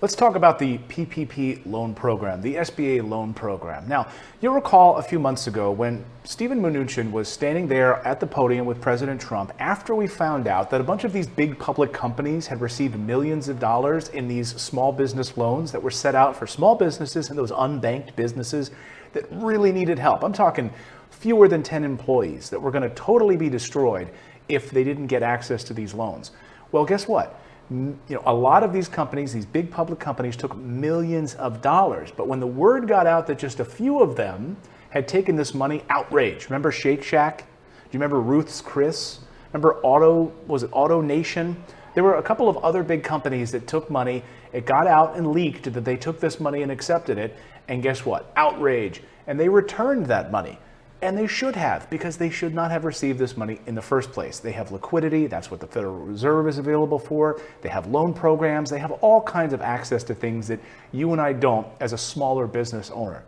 Let's talk about the PPP loan program, the SBA loan program. Now, you'll recall a few months ago when Steven Mnuchin was standing there at the podium with President Trump after we found out that a bunch of these big public companies had received millions of dollars in these small business loans that were set out for small businesses and those unbanked businesses that really needed help. I'm talking fewer than 10 employees that were going to totally be destroyed if they didn't get access to these loans. Well, guess what? A lot of these companies, these big public companies, took millions of dollars. But when the word got out that just a few of them had taken this money, outrage. Remember Shake Shack? Do you remember Ruth's Chris? Remember Auto Nation? There were a couple of other big companies that took money. It got out and leaked that they took this money and accepted it. And guess what? Outrage. And they returned that money. And they should have, because they should not have received this money in the first place. They have liquidity. That's what the Federal Reserve is available for. They have loan programs. They have all kinds of access to things that you and I don't as a smaller business owner.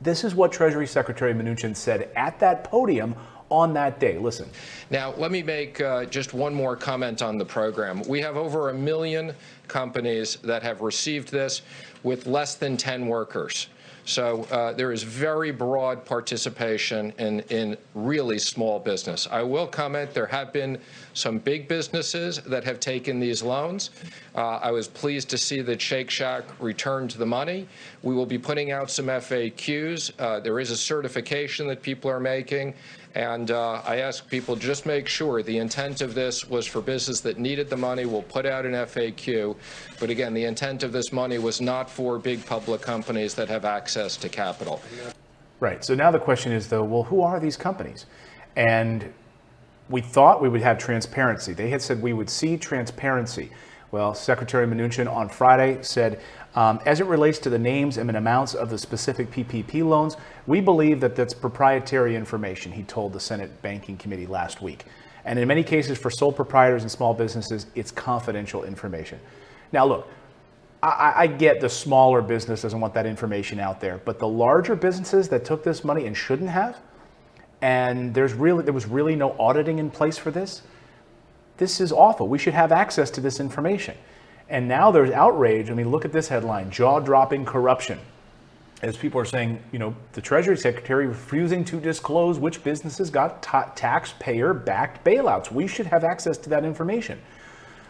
This is what Treasury Secretary Mnuchin said at that podium on that day. Listen. Now, let me make just one more comment on the program. We have over 1 million companies that have received this with less than 10 workers. So there is very broad participation in really small business. I will comment, there have been some big businesses that have taken these loans. I was pleased to see that Shake Shack returned the money. We will be putting out some FAQs. There is a certification that people are making. And I ask people, just make sure the intent of this was for business that needed the money. We'll put out an FAQ. But again, the intent of this money was not for big public companies that have access to capital. Right. So now the question is, though, well, who are these companies? And we thought we would have transparency. They had said we would see transparency. Well, Secretary Mnuchin on Friday said, as it relates to the names and amounts of the specific PPP loans, we believe that that's proprietary information, he told the Senate Banking Committee last week. And in many cases for sole proprietors and small businesses, it's confidential information. Now, look, I get the smaller business doesn't want that information out there, but the larger businesses that took this money and shouldn't have, and there was really no auditing in place for this, this is awful. We should have access to this information. And now there's outrage. I mean, look at this headline, jaw-dropping corruption. As people are saying, the Treasury Secretary refusing to disclose which businesses got taxpayer-backed bailouts. We should have access to that information.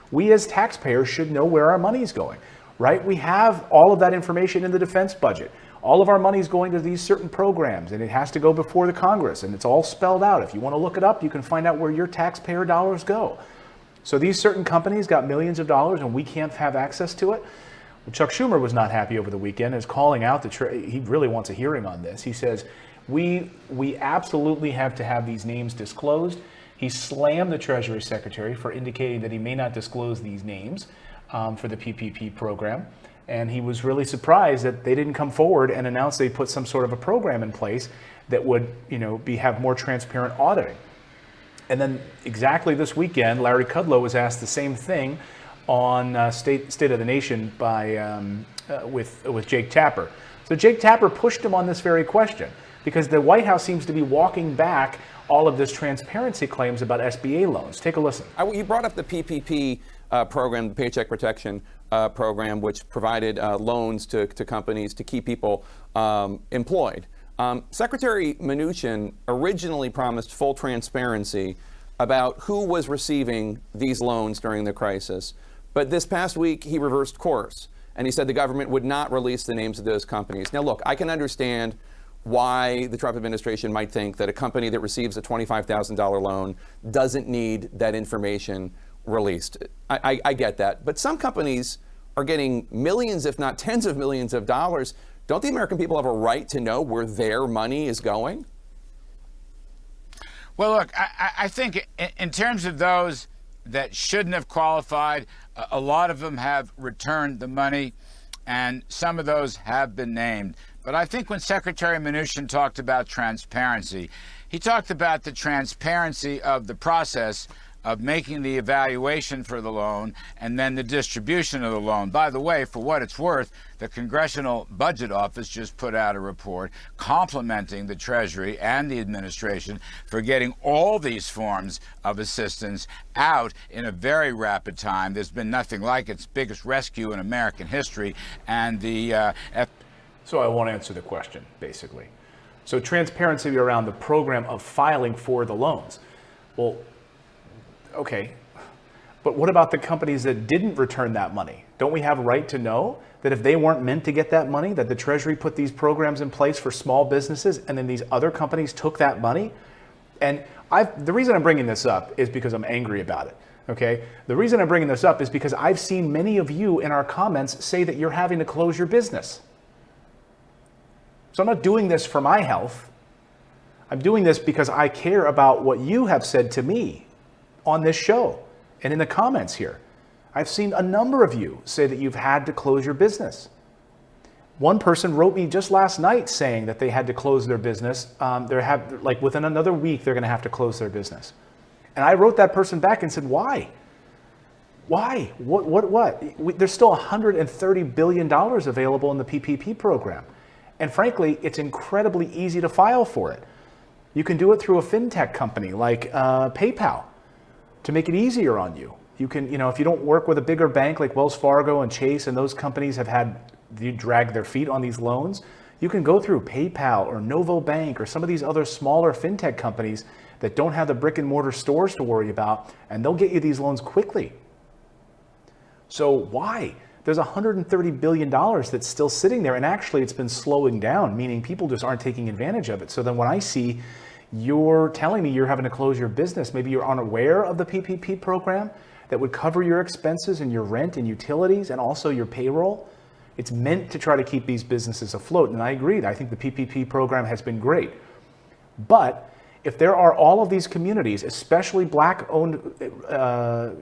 We as taxpayers should know where our money is going, right? We have all of that information in the defense budget. All of our money is going to these certain programs, and it has to go before the Congress, and it's all spelled out. If you want to look it up, you can find out where your taxpayer dollars go. So these certain companies got millions of dollars and we can't have access to it. Well, Chuck Schumer was not happy over the weekend, is calling out he really wants a hearing on this. He says, we absolutely have to have these names disclosed. He slammed the Treasury Secretary for indicating that he may not disclose these names for the PPP program. And he was really surprised that they didn't come forward and announce they put some sort of a program in place that would, have more transparent auditing. And then exactly this weekend, Larry Kudlow was asked the same thing on State of the Nation with Jake Tapper. So Jake Tapper pushed him on this very question because the White House seems to be walking back all of this transparency claims about SBA loans. Take a listen. You brought up the PPP program, the Paycheck Protection Program, which provided loans to companies to keep people employed. Secretary Mnuchin originally promised full transparency about who was receiving these loans during the crisis. But this past week, he reversed course, and he said the government would not release the names of those companies. Now, look, I can understand why the Trump administration might think that a company that receives a $25,000 loan doesn't need that information released. I get that. But some companies are getting millions, if not tens of millions of dollars. Don't the American people have a right to know where their money is going? Well, look, I think in terms of those that shouldn't have qualified, a lot of them have returned the money, and some of those have been named. But I think when Secretary Mnuchin talked about transparency, he talked about the transparency of the process of making the evaluation for the loan and then the distribution of the loan. By the way, for what it's worth, the Congressional Budget Office just put out a report complimenting the Treasury and the administration for getting all these forms of assistance out in a very rapid time. There's been nothing like its biggest rescue in American history, and the So I won't answer the question, basically. So transparency around the program of filing for the loans. Well, okay, but what about the companies that didn't return that money? Don't we have a right to know that if they weren't meant to get that money, that the Treasury put these programs in place for small businesses and then these other companies took that money? And the reason I'm bringing this up is because I'm angry about it, okay? The reason I'm bringing this up is because I've seen many of you in our comments say that you're having to close your business. So I'm not doing this for my health. I'm doing this because I care about what you have said to me on this show and in the comments here. I've seen a number of you say that you've had to close your business. One person wrote me just last night saying that they had to close their business. Like within another week, they're going to have to close their business. And I wrote that person back and said, why? Why? What? There's still $130 billion available in the PPP program. And frankly, it's incredibly easy to file for it. You can do it through a fintech company like PayPal to make it easier on you. You can, if you don't work with a bigger bank like Wells Fargo and Chase, and those companies have had you drag their feet on these loans, you can go through PayPal or Novo Bank or some of these other smaller fintech companies that don't have the brick and mortar stores to worry about, and they'll get you these loans quickly. So why? There's $130 billion that's still sitting there, and actually it's been slowing down, meaning people just aren't taking advantage of it. So then when I see you're telling me you're having to close your business, maybe you're unaware of the PPP program that would cover your expenses and your rent and utilities and also your payroll. It's meant to try to keep these businesses afloat, and I agree. I think the PPP program has been great. But if there are all of these communities, especially black-owned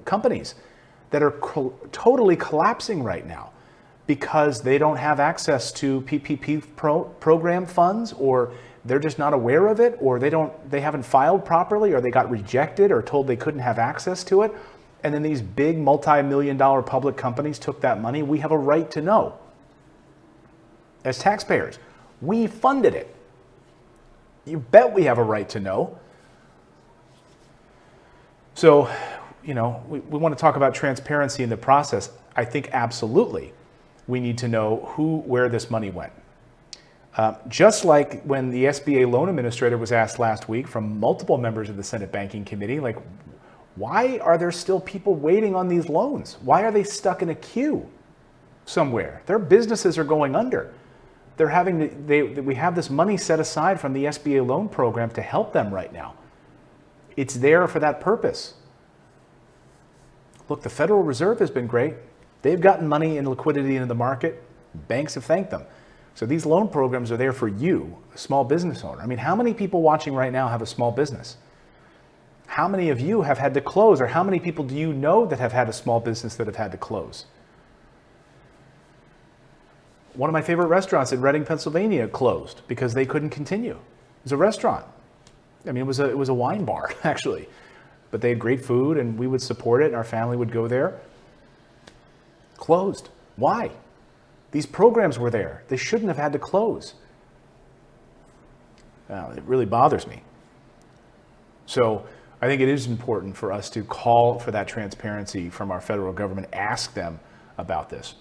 companies, that are totally collapsing right now because they don't have access to PPP program funds, or they're just not aware of it, or they haven't filed properly, or they got rejected or told they couldn't have access to it, and then these big multi-million-dollar public companies took that money, we have a right to know. As taxpayers, we funded it. You bet we have a right to know. So, we want to talk about transparency in the process. I think absolutely we need to know where this money went. Just like when the SBA loan administrator was asked last week from multiple members of the Senate Banking Committee, like, why are there still people waiting on these loans? Why are they stuck in a queue somewhere? Their businesses are going under. We have this money set aside from the SBA loan program to help them right now. It's there for that purpose. Look, the Federal Reserve has been great. They've gotten money and liquidity into the market. Banks have thanked them. So these loan programs are there for you, a small business owner. I mean, how many people watching right now have a small business? How many of you have had to close, or how many people do you know that have had a small business that have had to close? One of my favorite restaurants in Reading, Pennsylvania closed because they couldn't continue. It was a restaurant. I mean, it was a wine bar, actually. But they had great food, and we would support it, and our family would go there. Closed. Why? These programs were there. They shouldn't have had to close. Well, it really bothers me. So I think it is important for us to call for that transparency from our federal government, ask them about this.